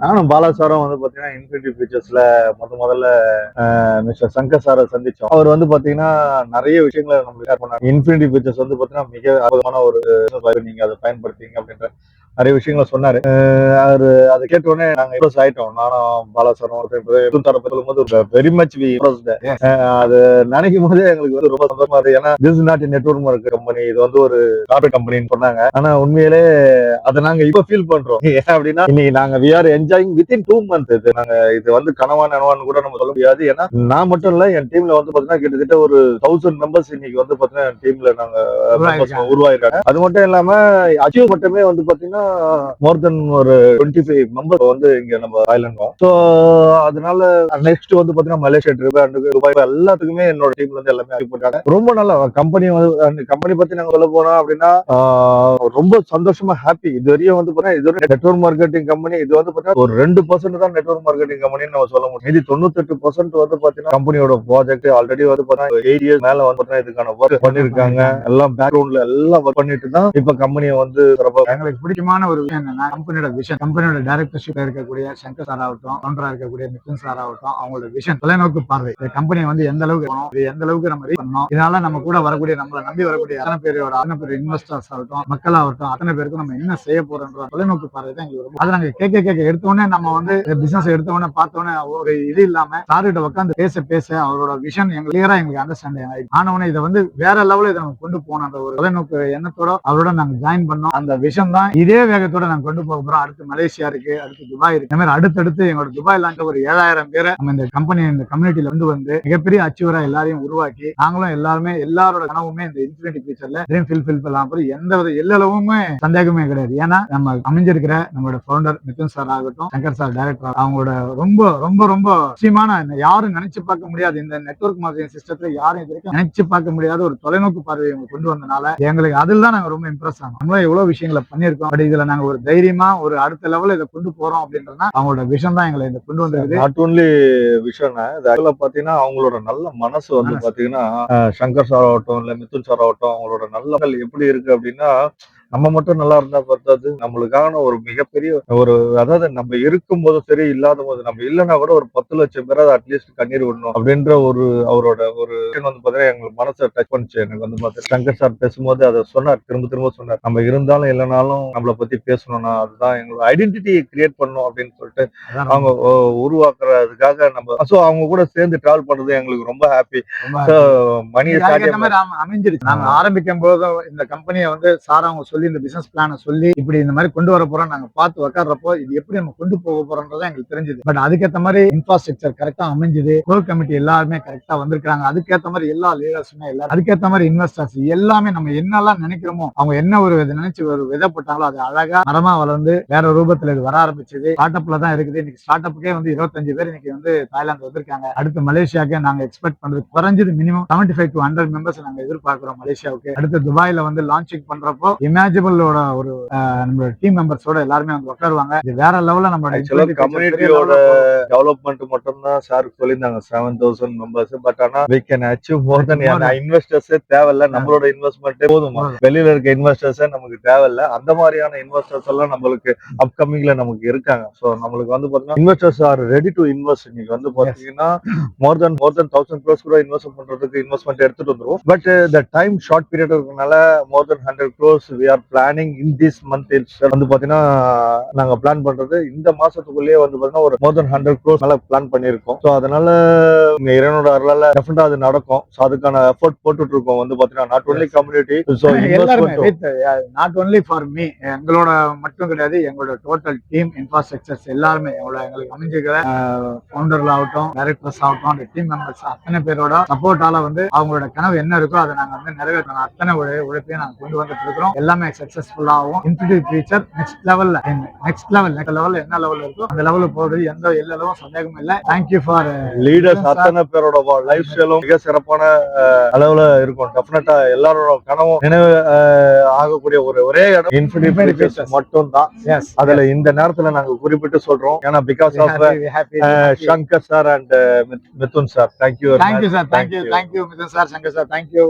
நானும் பாலா சாரும் வந்து பாத்தீங்கன்னா இன்ஃபினிட்டி ஃபியூச்சர்ஸ்ல முதல்ல மிஸ்டர் சங்கர் சாரை சந்திச்சோம். அவர் வந்து பாத்தீங்கன்னா நிறைய விஷயங்களை நம்மளுக்கு ஷேர் பண்ணாங்க. இன்ஃபினிட்டி ஃபியூச்சர்ஸ் வந்து பாத்தீங்கன்னா மிக அற்புதமான ஒரு நீங்க அதை பயன்படுத்திங்க அப்படின்ற நிறைய விஷயங்களை சொன்னாரு. அவரு அதை கேட்ட உடனே நாங்க இம்ப்ரெஸ் ஆயிட்டோம். நானும் பாலா சாரும் சொல்லும்போது வெரி மச் வி இம்ப்ரெஸ்ட். அது நினைக்கும் போதே எங்களுக்கு வந்து ரொம்ப சந்தோஷமா இருக்கு. ஏன்னா this not network market company, இது வந்து ஒரு கார்பரேட் கம்பெனின்னு சொன்னாங்க. ஆனா உண்மையிலே அதை நாங்க இப்ப ஃபீல் பண்றோம். ஏன் அப்படின்னா இன்னைக்கு நாங்க we are enjoying within 2 months. இது வந்து கனவா நனவான்னு கூட நம்ம சொல்ல முடியாது. ஏன்னா நான் மட்டும் இல்ல, என் டீம்ல வந்து பாத்தீங்கன்னா கிட்டத்தட்ட ஒரு 1000 மெம்பர்ஸ் இன்னைக்கு வந்து பாத்தீங்கன்னா என் டீம்ல நாங்க உருவாயிருக்காங்க. அது மட்டும் இல்லாம அச்சீவ் மட்டுமே வந்து பாத்தீங்கன்னா மோர் தென் ஒரு 25 மெம்பர் வந்து இங்க நம்ம தாய்லாந்து. சோ அதனால நெக்ஸ்ட் வந்து பாத்தீங்கன்னா மலேசியா ட்ரிப், துபாய் எல்லாத்துக்குமே என்னோட டீம்ல இருந்து எல்லாமே அச்சீவ் பண்றாங்க. ரொம்ப நல்ல கம்பெனி. கம்பெனி பத்தி நாங்க சொல்ல போனோம் அப்படின்னா ரொம்ப சந்தோஷமா ஹாப்பி. இது வரையும் வந்து பாத்தீங்கன்னா இது ஒரு நெட்வொர்க் மார்க்கெட்டிங் கம்பெனி. இது வந்து பாத்தீங்கன்னா ஒரு 2% தான் நெட்வொர்க் மார்க்கெட்டிங் கம்பெனின்னு நம்ம சொல்ல முடியும். மீதி 98% வந்து பாத்தீங்கன்னா கம்பெனியோட ப்ராஜெக்ட் ஆல்ரெடி வந்து பாத்தீங்கன்னா 8 இயர்ஸ் மேல வந்து பாத்தீங்கன்னா இதுக்கான ஒர்க் பண்ணிருக்காங்க. எல்லாம் பேக்ரவுண்ட்ல எல்லாம் ஒர்க் பண்ணிட்டு தான் இப்ப கம்பெனியை வந்து எங்களுக்கு பிடிச்சமான ஒரு விஷயம் என்னன்னா கம்பெனியோட விஷன், கம்பெனியோட டைரக்டர்ஷிப்ல இருக்கக்கூடிய சங்கர் சார் ஆகட்டும், கவுண்டரா இருக்கக்கூடிய மிதுன் சார் ஆகட்டும், அவங்களோட விஷன் தொலைநோக்கு பார்வை. கம்பெனி வந்து எந்த அளவுக்கு எந்த அளவுக்கு நம்ம ரீச் பண்ணணும், இதனால நம்ம கூட வரக்கூடிய நம்மளை நம்பி வரக்கூடிய அத்தனை பேர் இன்வெஸ்டர்ஸ் ஆகட்டும், மக்கள் ஆகட்டும், அத்தனை பேருக்கு நம்ம என்ன செய்ய போறோம்ன்ற தொலைநோக்கு பார்வை தான் எங்களுக்கு. அதை நாங்க கேட்க எடுத்தோடனே நம்ம வந்து பிசினஸ் எடுத்தோடனே பார்த்தோன்னே ஒரு இது இல்லாம சார்கிட்ட உட்காந்து பேச அவரோட விஷன் எங்களுக்கு கிளியரா எங்களுக்கு அண்டர்ஸ்டாண்டிங் ஆயிடுச்சு. ஆனவனே இதை வந்து வேற லெவலில் இதை நம்ம கொண்டு போன அந்த ஒரு தொலைநோக்கு எண்ணத்தோட அவரோட நாங்க ஜாயின் பண்ணோம். அந்த விஷயம் தான் இதே வேகத்தோட நாங்க கொண்டு போக போறோம். அடுத்து மலேசியா இருக்கு, அடுத்து துபாய் இருக்கு. இந்த மாதிரி அடுத்தடுத்து எங்களோட துபாய் லான்ச் ஒரு 7000 பேரை நம்ம இந்த கம்பெனி இந்த கம்யூனிட்டில வந்து மிகப்பெரிய அச்சீவரா எல்லாரையும் உருவாக்கி நாங்களும் எல்லாருமே எல்லாரோட கனவுமே இந்த இன்ஃபினிட்டி ஃபியூச்சர்ல ட்ரீம் ஃபில்ஃபில் பண்ணலாம். எந்த வித எல்லளவுமே சந்தேகமே கிடையாது. ஏன்னா நம்ம அமைஞ்சிருக்கிற நம்மளோட ஃபவுண்டர் மிதுன் சார் ஆகட்டும், சங்கர் சார் டைரக்டர், அவங்களோட ரொம்ப ரொம்ப ரொம்ப முக்கியமான யாரும் நினைச்சு பார்க்க முடியாது இந்த நெட்வொர்க் மார்க்கெட்டிங் சிஸ்டத்துல யாரும் இது வரைக்கும் நினைச்சு பார்க்க முடியாத ஒரு தொலைநோக்கு பார்வையை கொண்டு வந்தனால எங்களுக்கு அதில் தான் நாங்க ரொம்ப இம்ப்ரெஸ் ஆனோம். நம்மளும் எவ்வளவு விஷயங்களை பண்ணியிருக்கோம், பட் இதுல நாங்க ஒரு தைரியமா ஒரு அடுத்த லெவலில் இதை கொண்டு போறோம் அப்படின்றதுனா அவங்களோட விஷன் தான் எங்களை இதை கொண்டு வந்தது. நாட் ஓன்லி விஷன், பாத்தீங்கன்னா அவங்களோட நல்ல மனசு வந்து பாத்தீங்கன்னா சங்கர் சார் ஆகட்டும் இல்ல மிதுன் சார் ஆகட்டும், அவங்களோட நல்ல எப்படி இருக்கு அப்படின்னா நம்ம மட்டும் நல்லா இருந்தா பார்த்தது, நம்மளுக்கான ஒரு மிகப்பெரிய ஒரு, அதாவது நம்ம இருக்கும் போதும் சரி இல்லாத போது, நம்ம இல்லைன்னா கூட ஒரு 10 லட்சம் பேராது அட்லீஸ்ட் கண்ணீர் விடணும் அப்படின்ற ஒரு அவரோட ஒரு வந்து பாத்தீங்கன்னா எங்களுக்கு மனசை டச் பண்ணுச்சு. எனக்கு வந்து பாத்தீங்கன்னா சங்கர் சார் பேசும்போது அதை சொன்னார், திரும்ப சொன்னார், நம்ம இருந்தாலும் இல்லைனாலும் நம்மளை பத்தி பேசணும்னா அதுதான் எங்களோட ஐடென்டிட்டி கிரியேட் பண்ணணும் அப்படின்னு சொல்லிட்டு அவங்க உருவாக்குறதுக்காக நம்ம அவங்க கூட சேர்ந்து டிராவல் பண்றது எங்களுக்கு ரொம்ப ஹாப்பி. மணி அமைஞ்சிருச்சு. நாங்க ஆரம்பிக்கும் போது இந்த கம்பெனியை வந்து சார் அவங்க சொல்லி இந்த பிசினஸ் பிளான சொல்லி இப்படி இந்த மாதிரி கொண்டு வர போறோம் நாங்க பார்த்து உட்கார்றப்போ இது எப்படி நம்ம கொண்டு போக போறோம்ன்றதான் எங்களுக்கு தெரிஞ்சது. பட் அதுக்கேற்ற மாதிரி இன்ஃப்ராஸ்ட்ரக்சர் கரெக்டா அமைஞ்சது, கோர் கமிட்டி எல்லாருமே கரெக்டா வந்திருக்காங்க, அதுக்கேற்ற மாதிரி எல்லா லீடர்ஸுமே எல்லாரும் அதுக்கேற்ற மாதிரி இன்வெஸ்டர்ஸ் எல்லாமே நம்ம என்னெல்லாம் நினைக்கிறோமோ அவங்க என்ன ஒரு நினைச்சு ஒரு விதப்பட்டாங்களோ அது அழகா மரமா வளர்ந்து வேற ரூபத்துல இது வர ஆரம்பிச்சது. ஸ்டார்ட் அப்ல தான் இருக்குது. இன்னைக்கு ஸ்டார்ட் அப்புக்கே வந்து 25 பேர் இன்னைக்கு வந்து தாய்லாந்து வந்திருக்காங்க. அடுத்து மலேசியாவுக்கு நாங்க எக்ஸ்பெக்ட் பண்றது குறைஞ்சது மினிமம் 75 to 100 மெம்பர்ஸ் நாங்க எதிர்பார்க்கிறோம் மலேசியாவுக்கு. அடுத்து துபாயில வந்து லான்ச்சிங் பண்றப்போ இமேஜிபிளோட ஒரு நம்மளோட டீம் மெம்பர்ஸோட எல்லாருமே வந்து உட்காருவாங்க. இது வேற லெவல்ல நம்மளோட கம்யூனிட்டியோட டெவலப்மெண்ட் மட்டும் தான் சார் சொல்லியிருந்தாங்க 7000 மெம்பர்ஸ். பட் ஆனா we can achieve more than இன்வெஸ்டர்ஸே தேவையில்ல, நம்மளோட இன்வெஸ்ட்மெண்ட்டே போதும். வெளியில இருக்க இன்வெஸ்டர்ஸே நமக்கு தேவையில்ல. அந்த மாதிரியான இன்வெஸ்டர்ஸ் எல்லாம் நம்மளுக்கு அப்கமிங்ல நமக்கு இருக்காங்க. சோ நம்மளுக்கு வந்து பாத்தீங்கன்னா investors are ready to invest. இன்னைக்கு வந்து பாத்தீங்கன்னா மோர் தென் 1000 crores கூட இன்வெஸ்ட் பண்றதுக்கு இன்வெஸ்ட்மெண்ட் எடுத்துட்டு வந்துருவோம். But the time short period இருக்கனால மோர் தென் 100 crores we are planning in this month வந்து பாத்தீங்கன்னா நாங்க பிளான் பண்றது இந்த மாசத்துக்குள்ளேயே வந்து பாத்தீங்கன்னா ஒரு மோர் தென் 100 crores மேல பிளான் பண்ணிருக்கோம். சோ அதனால இறைவனோட அருளால டெஃபினட்டா அது நடக்கும். சோ அதுக்கான எஃபோர்ட் போட்டுட்டு இருக்கோம். வந்து பாத்தீங்கன்னா not only community, so not only for me, எங்களோட மட்டும் கிடையாது, எங்களோட டோட்டல் டீம் இன்ஃப்ராஸ்ட்ரக்சர்ஸ் எல்லாருமே எங்களுக்கு அமைஞ்சிருக்கிற ஃபவுண்டர்கள் ஆகட்டும், டைரக்டர்ஸ் ஆகட்டும், அந்த டீம் மெம்பர்ஸ் அத்தனை பேரோட சப்போர்ட்டால வந்து அவங்களோட கனவு என்ன இருக்கோ அதை நாங்க வந்து நிறைவேற்றணும். அத்தனை உழைப்பையும் நாங்க கொண்டு வந்துட்டு இருக்கிறோம். எல்லாமே சக்சஸ்ஃபுல்லாகவும் இன்ஃபினிட்டி ஃபியூச்சர் நெக்ஸ்ட் லெவல்ல என்ன லெவல் இருக்கோ அந்த லெவலுக்கு போறது எந்த எல்லளவும் சந்தேகமும் இல்லை. Thank you for leaders. அத்தனை பேரோட லைஃப் ஸ்டைலும் மிக சிறப்பான அளவுல இருக்கும். டெஃபினட்டா எல்லாரோட கனவும் நினைவு ஆகக்கூடிய ஒரே இடம் இன்ஃபினிட்டி ஃபியூச்சர் மட்டும் தான். அதுல இந்த நேரத்துல நாங்க குறிப்பிட்டு சொல்றோம். ஏன்னா because of Shankar sir and Mithun sir. Thank you sir. Thank you Mithun sir, Shankar sir. Thank you.